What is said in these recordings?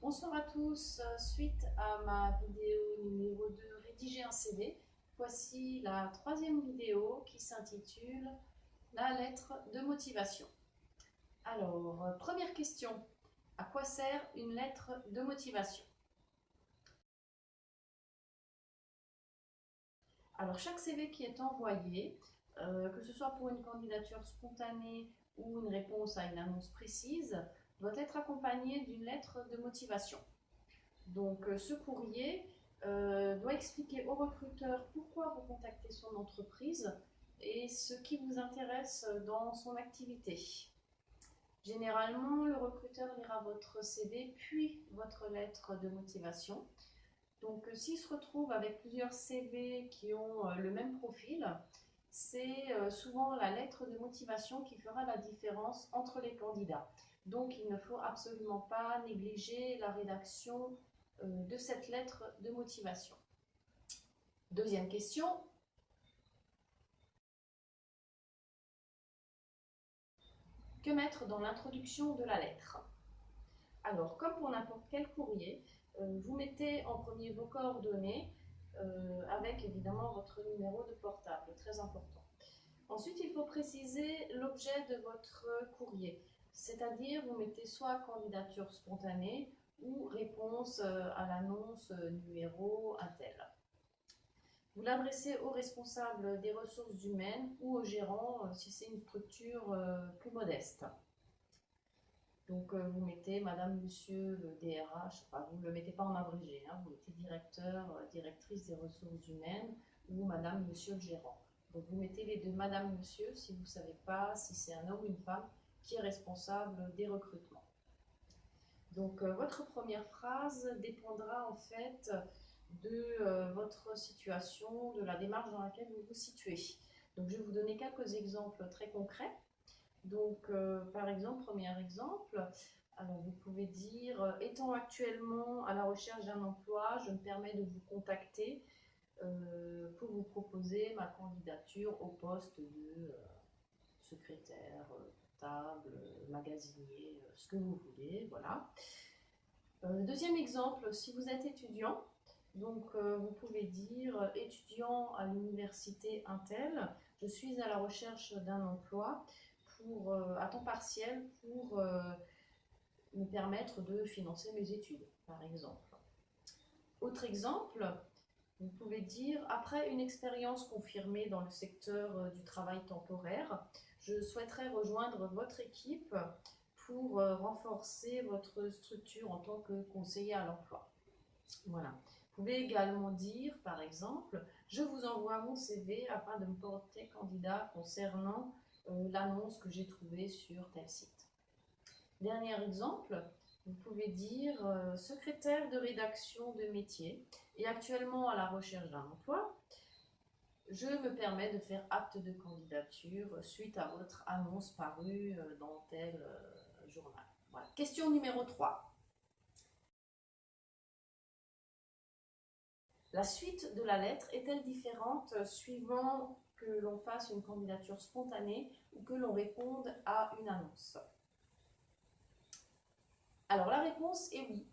Bonsoir à tous, suite à ma vidéo numéro 2, rédiger un CV, voici la troisième vidéo qui s'intitule La lettre de motivation. Alors, première question, à quoi sert une lettre de motivation? Alors, chaque CV qui est envoyé, que ce soit pour une candidature spontanée ou une réponse à une annonce précise, doit être accompagné d'une lettre de motivation. Donc, ce courrier doit expliquer au recruteur pourquoi vous contactez son entreprise et ce qui vous intéresse dans son activité. Généralement, le recruteur lira votre CV puis votre lettre de motivation. Donc, s'il se retrouve avec plusieurs CV qui ont le même profil, c'est souvent la lettre de motivation qui fera la différence entre les candidats. Donc, il ne faut absolument pas négliger la rédaction de cette lettre de motivation. Deuxième question. Que mettre dans l'introduction de la lettre? Alors, comme pour n'importe quel courrier, vous mettez en premier vos coordonnées avec évidemment votre numéro de portable, très important. Ensuite, il faut préciser l'objet de votre courrier, c'est-à-dire vous mettez soit candidature spontanée ou réponse à l'annonce numéro un tel. Vous l'adressez au responsable des ressources humaines ou au gérant si c'est une structure plus modeste. Donc vous mettez Madame, Monsieur, le DRH, enfin, vous ne le mettez pas en abrégé, hein, vous mettez directeur, directrice des ressources humaines ou Madame, Monsieur, le gérant. Donc vous mettez les deux Madame, Monsieur si vous ne savez pas si c'est un homme ou une femme qui est responsable des recrutements. Donc votre première phrase dépendra en fait de votre situation, de la démarche dans laquelle vous vous situez. Donc je vais vous donner quelques exemples très concrets. Donc par exemple, premier exemple, alors vous pouvez dire étant actuellement à la recherche d'un emploi, je me permets de vous contacter pour vous proposer ma candidature au poste de secrétaire, comptable, magasinier, ce que vous voulez, voilà. Deuxième exemple, si vous êtes étudiant, donc vous pouvez dire étudiant à l'université Intel, je suis à la recherche d'un emploi à temps partiel pour me permettre de financer mes études, par exemple. Autre exemple, vous pouvez dire après une expérience confirmée dans le secteur du travail temporaire, je souhaiterais rejoindre votre équipe pour renforcer votre structure en tant que conseiller à l'emploi. Voilà. Vous pouvez également dire, par exemple, je vous envoie mon CV afin de me porter candidat concernant l'annonce que j'ai trouvée sur tel site. Dernier exemple, vous pouvez dire secrétaire de rédaction de métier et actuellement à la recherche d'un emploi. Je me permets de faire acte de candidature suite à votre annonce parue dans tel journal. Voilà. Question numéro 3. La suite de la lettre est-elle différente suivant que l'on fasse une candidature spontanée ou que l'on réponde à une annonce? Alors la réponse est oui.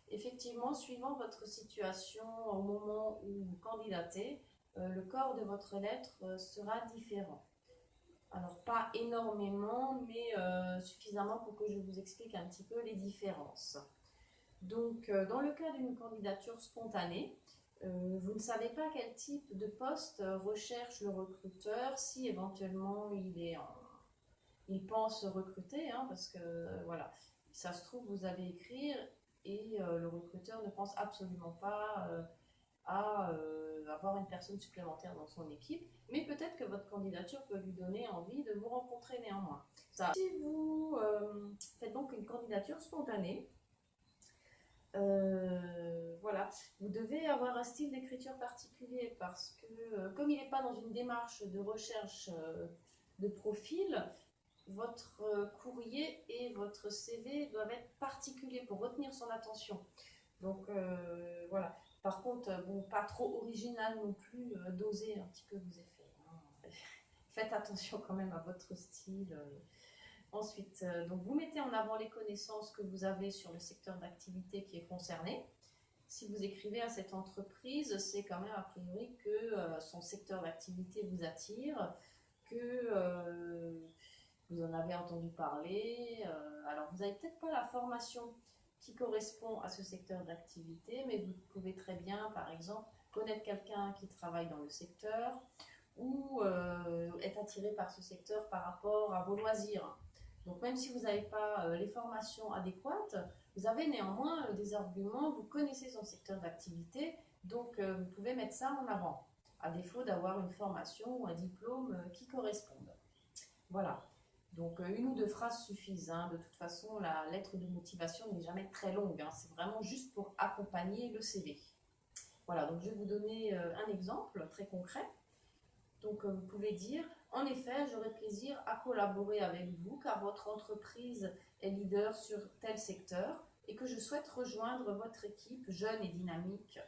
Effectivement, suivant votre situation au moment où vous candidatez, le corps de votre lettre sera différent. Alors pas énormément, mais suffisamment pour que je vous explique un petit peu les différences. Donc dans le cas d'une candidature spontanée, vous ne savez pas quel type de poste recherche le recruteur, si éventuellement il pense recruter, hein, parce que voilà, ça se trouve, vous allez écrire et le recruteur ne pense absolument pas à avoir une personne supplémentaire dans son équipe, mais peut-être que votre candidature peut lui donner envie de vous rencontrer néanmoins. Si vous faites donc une candidature spontanée, voilà, vous devez avoir un style d'écriture particulier parce que comme il n'est pas dans une démarche de recherche de profil, votre courrier et votre CV doivent être particuliers pour retenir son attention. Donc voilà. Par contre, bon, pas trop original non plus, dosez un petit peu vos effets, hein. Faites attention quand même à votre style. Ensuite, donc vous mettez en avant les connaissances que vous avez sur le secteur d'activité qui est concerné. Si vous écrivez à cette entreprise, c'est quand même a priori que son secteur d'activité vous attire, que vous en avez entendu parler. Alors, vous n'avez peut-être pas la formation qui correspond à ce secteur d'activité, mais vous pouvez très bien, par exemple, connaître quelqu'un qui travaille dans le secteur ou être attiré par ce secteur par rapport à vos loisirs. Donc, même si vous n'avez pas les formations adéquates, vous avez néanmoins des arguments, vous connaissez son secteur d'activité, donc vous pouvez mettre ça en avant, à défaut d'avoir une formation ou un diplôme qui correspondent. Voilà. Donc une ou deux phrases suffisent. Hein. De toute façon, la lettre de motivation n'est jamais très longue. Hein. C'est vraiment juste pour accompagner le CV. Voilà, donc je vais vous donner un exemple très concret. Donc vous pouvez dire, en effet, j'aurai plaisir à collaborer avec vous car votre entreprise est leader sur tel secteur et que je souhaite rejoindre votre équipe jeune et dynamique.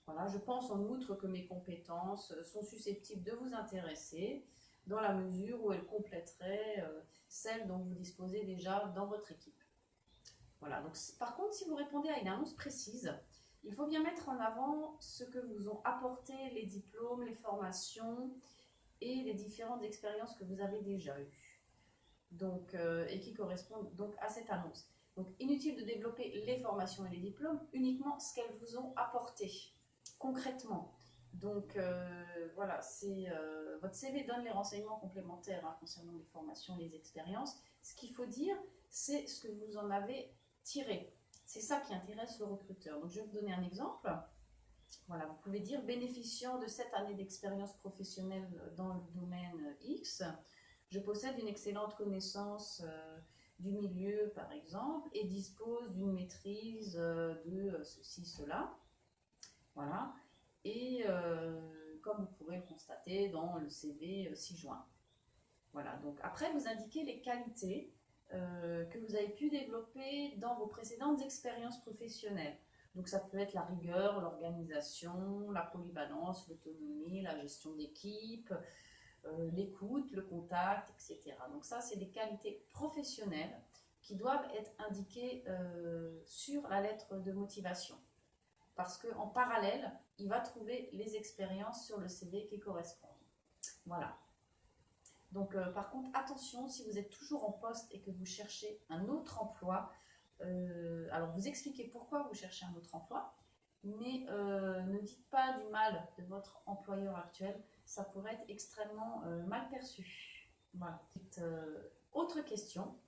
Voilà, je pense en outre que mes compétences sont susceptibles de vous intéresser dans la mesure où elles compléteraient celles dont vous disposez déjà dans votre équipe. Voilà, donc par contre, si vous répondez à une annonce précise, il faut bien mettre en avant ce que vous ont apporté les diplômes, les formations et les différentes expériences que vous avez déjà eues. Donc, et qui correspondent donc à cette annonce. Donc, inutile de développer les formations et les diplômes, uniquement ce qu'elles vous ont apporté concrètement. Donc voilà, votre CV donne les renseignements complémentaires hein, concernant les formations et les expériences. Ce qu'il faut dire, c'est ce que vous en avez tiré. C'est ça qui intéresse le recruteur. Donc je vais vous donner un exemple. Voilà, vous pouvez dire bénéficiant de 7 années d'expérience professionnelle dans le domaine X, je possède une excellente connaissance du milieu par exemple et dispose d'une maîtrise de ceci, cela. Voilà. Et comme vous pourrez le constater dans le CV ci-joint. Voilà, donc après vous indiquez les qualités que vous avez pu développer dans vos précédentes expériences professionnelles. Donc ça peut être la rigueur, l'organisation, la polyvalence, l'autonomie, la gestion d'équipe, l'écoute, le contact, etc. Donc ça, c'est des qualités professionnelles qui doivent être indiquées sur la lettre de motivation. Parce qu'en parallèle, il va trouver les expériences sur le CV qui correspondent. Voilà. Donc, par contre, attention, si vous êtes toujours en poste et que vous cherchez un autre emploi, alors vous expliquez pourquoi vous cherchez un autre emploi, mais ne dites pas du mal de votre employeur actuel, ça pourrait être extrêmement mal perçu. Voilà. Autre question.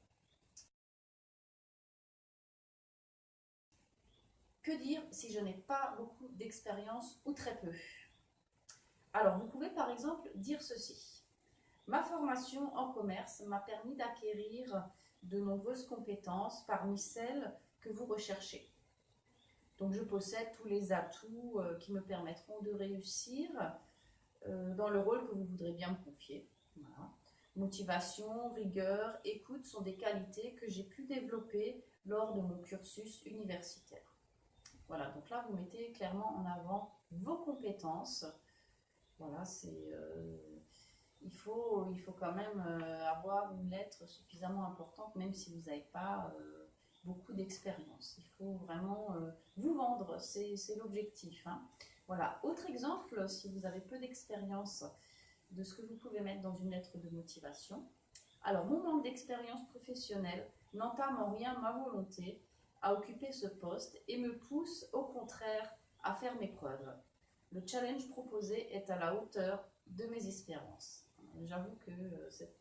Que dire si je n'ai pas beaucoup d'expérience ou très peu? Alors, vous pouvez par exemple dire ceci. Ma formation en commerce m'a permis d'acquérir de nombreuses compétences parmi celles que vous recherchez. Donc, je possède tous les atouts qui me permettront de réussir dans le rôle que vous voudrez bien me confier. Voilà. Motivation, rigueur, écoute sont des qualités que j'ai pu développer lors de mon cursus universitaire. Voilà, donc là, vous mettez clairement en avant vos compétences. Voilà, il faut quand même avoir une lettre suffisamment importante, même si vous n'avez pas beaucoup d'expérience. Il faut vraiment vous vendre, c'est l'objectif. Hein. Voilà, autre exemple, si vous avez peu d'expérience, de ce que vous pouvez mettre dans une lettre de motivation. Alors, mon manque d'expérience professionnelle n'entame en rien ma volonté à occuper ce poste et me pousse au contraire à faire mes preuves. Le challenge proposé est à la hauteur de mes espérances. J'avoue que cette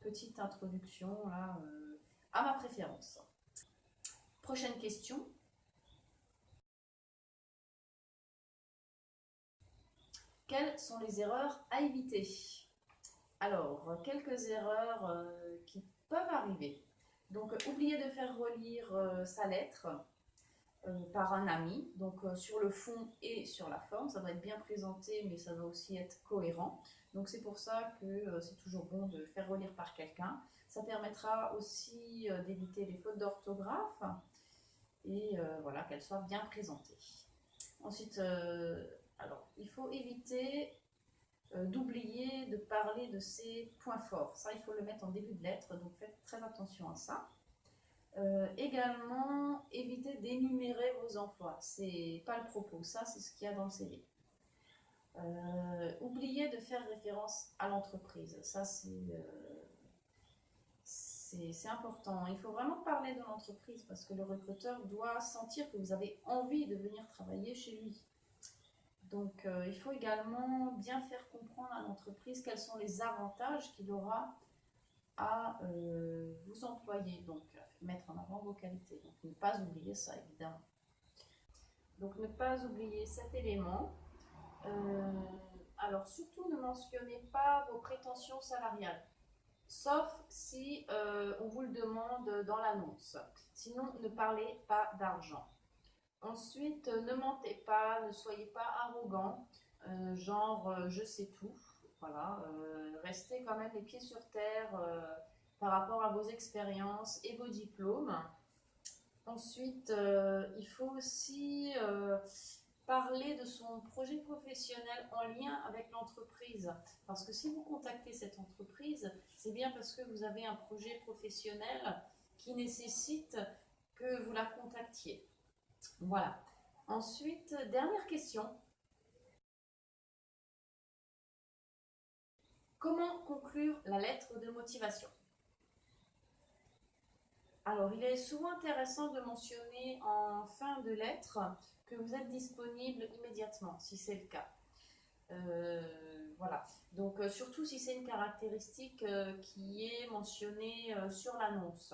petite introduction là a ma préférence. Prochaine question. Quelles sont les erreurs à éviter? Alors, quelques erreurs qui peuvent arriver. Donc, oubliez de faire relire sa lettre par un ami, donc sur le fond et sur la forme. Ça doit être bien présenté, mais ça doit aussi être cohérent. Donc, c'est pour ça que c'est toujours bon de faire relire par quelqu'un. Ça permettra aussi d'éviter les fautes d'orthographe et voilà, qu'elles soient bien présentées. Ensuite, alors, il faut éviter d'oublier de parler de ses points forts. Ça, il faut le mettre en début de lettre, donc faites très attention à ça. Également, évitez d'énumérer vos emplois. C'est pas le propos, ça c'est ce qu'il y a dans le CV. Oubliez de faire référence à l'entreprise. Ça c'est important. Il faut vraiment parler de l'entreprise parce que le recruteur doit sentir que vous avez envie de venir travailler chez lui. Donc, il faut également bien faire comprendre à l'entreprise quels sont les avantages qu'il aura à vous employer. Donc, mettre en avant vos qualités. Donc, ne pas oublier ça, évidemment. Donc, ne pas oublier cet élément. Alors, surtout, ne mentionnez pas vos prétentions salariales, sauf si on vous le demande dans l'annonce. Sinon, ne parlez pas d'argent. Ensuite, ne mentez pas, ne soyez pas arrogant, genre je sais tout. Voilà, restez quand même les pieds sur terre par rapport à vos expériences et vos diplômes. Ensuite, il faut aussi parler de son projet professionnel en lien avec l'entreprise. Parce que si vous contactez cette entreprise, c'est bien parce que vous avez un projet professionnel qui nécessite que vous la contactiez. Voilà. Ensuite, dernière question. Comment conclure la lettre de motivation? Alors, il est souvent intéressant de mentionner en fin de lettre que vous êtes disponible immédiatement, si c'est le cas. Voilà. Donc, surtout si c'est une caractéristique qui est mentionnée sur l'annonce.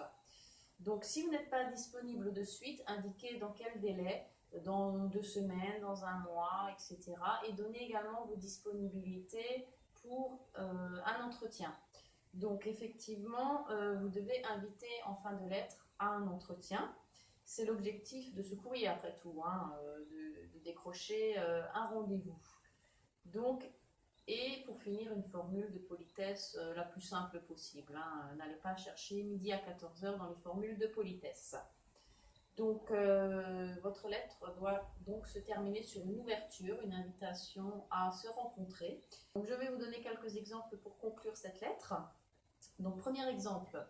Donc, si vous n'êtes pas disponible de suite, indiquez dans quel délai, dans 2 semaines, dans un mois, etc. Et donnez également vos disponibilités pour un entretien. Donc, effectivement, vous devez inviter en fin de lettre à un entretien. C'est l'objectif de ce courrier, après tout, hein, de décrocher un rendez-vous. Donc, et pour finir, une formule de politesse la plus simple possible. Hein. N'allez pas chercher midi à 14h dans les formules de politesse. Donc, votre lettre doit donc se terminer sur une ouverture, une invitation à se rencontrer. Donc, je vais vous donner quelques exemples pour conclure cette lettre. Donc, premier exemple.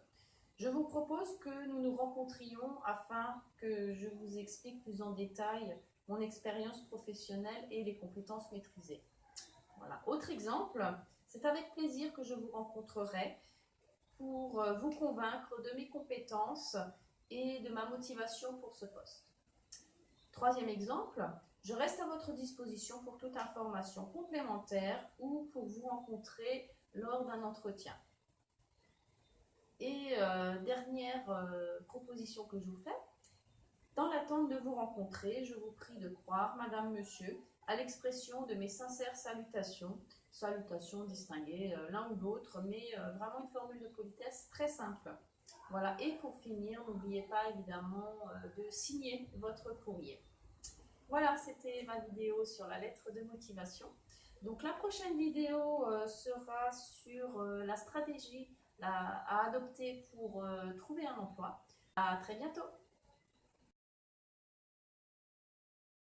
Je vous propose que nous nous rencontrions afin que je vous explique plus en détail mon expérience professionnelle et les compétences maîtrisées. Voilà. Autre exemple, c'est avec plaisir que je vous rencontrerai pour vous convaincre de mes compétences et de ma motivation pour ce poste. Troisième exemple, je reste à votre disposition pour toute information complémentaire ou pour vous rencontrer lors d'un entretien. Et dernière proposition que je vous fais, dans l'attente de vous rencontrer, je vous prie de croire, Madame, Monsieur, à l'expression de mes sincères salutations, salutations distinguées l'un ou l'autre, mais vraiment une formule de politesse très simple. Voilà, et pour finir, n'oubliez pas évidemment de signer votre courrier. Voilà, c'était ma vidéo sur la lettre de motivation. Donc la prochaine vidéo sera sur la stratégie à adopter pour trouver un emploi. À très bientôt!